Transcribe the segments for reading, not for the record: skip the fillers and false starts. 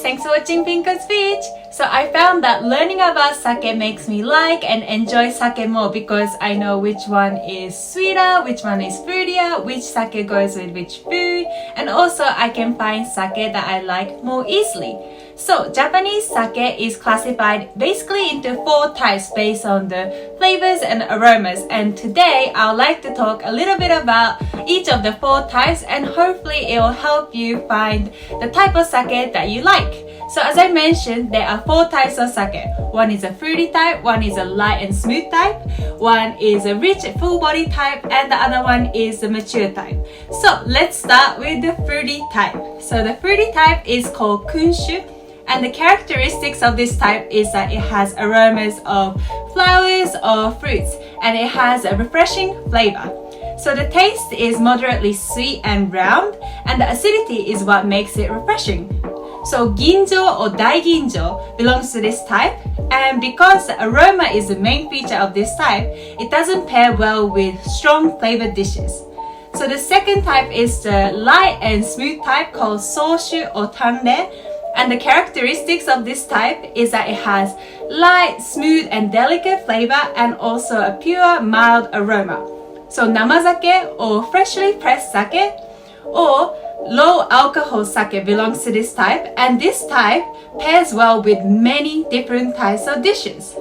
thanks for watching Pinko Speech. So I found that learning about sake makes me like and enjoy sake more because I know which one is sweeter, which one is fruitier, which sake goes with which food, and also I can find sake that I like more easily. So Japanese sake is classified basically into 4 types based on the flavors and aromas, and today I would like to talk a little bit about each of the 4 types and hopefully it will help you find the type of sake that you like. So as I mentioned, there are 4 types of sake. One is a fruity type, one is a light and smooth type, one is a rich full-bodied type, and the other one is the mature type. So let's start with the fruity type. So the fruity type is called kunshu, and the characteristics of this type is that it has aromas of flowers or fruits, and it has a refreshing flavor. So the taste is moderately sweet and round, and the acidity is what makes it refreshing. So ginjo or daiginjo belongs to this type, and because the aroma is the main feature of this type, it doesn't pair well with strong flavored dishes. So the second type is the light and smooth type called soushu or tanre, and the characteristics of this type is that it has light, smooth and delicate flavor and also a pure, mild aroma. So namazake or freshly pressed sake or low alcohol sake belongs to this type, and this type pairs well with many different types of dishes.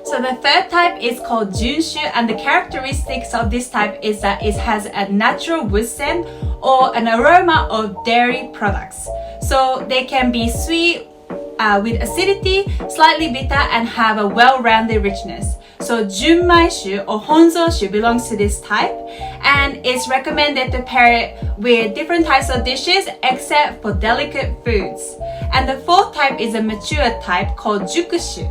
So the third type is called junshu, and the characteristics of this type is that it has a natural wood scent or an aroma of dairy products. So they can be sweet with acidity, slightly bitter, and have a well-rounded richness. So junmaishu or honzoshu belongs to this type, and it's recommended to pair it with different types of dishes except for delicate foods. And the fourth type is a mature type called jukushu,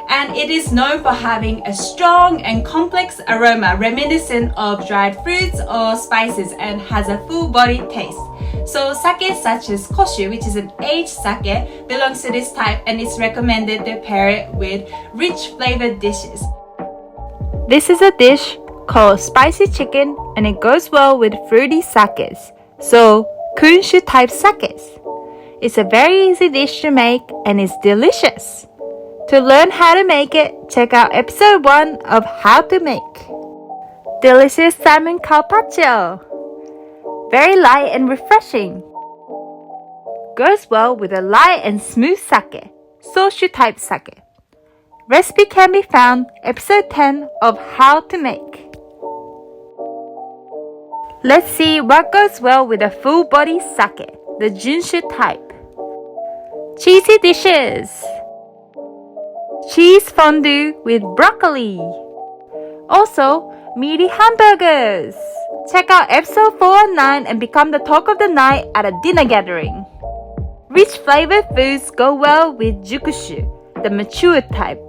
and it is known for having a strong and complex aroma reminiscent of dried fruits or spices and has a full-bodied taste. So sake such as koshu, which is an aged sake, belongs to this type, and it's recommended to pair it with rich flavored dishes. This is a dish called spicy chicken, and it goes well with fruity sakes, so kunshu type sakes. It's a very easy dish to make and it's delicious. To learn how to make it, check out episode 1 of How to Make. Delicious salmon carpaccio. Very light and refreshing. Goes well with a light and smooth sake, soushu type sake. Recipe can be found episode 10 of How to Make. Let's see what goes well with a full-bodied sake, the junshu type. Cheesy dishes. Cheese fondue with broccoli. Also, meaty hamburgers. Check out episode 4 and 9 and become the talk of the night at a dinner gathering. Rich flavored foods go well with jukushu, the mature type.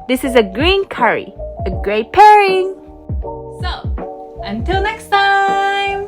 This is a green curry, a great pairing. So, until next time!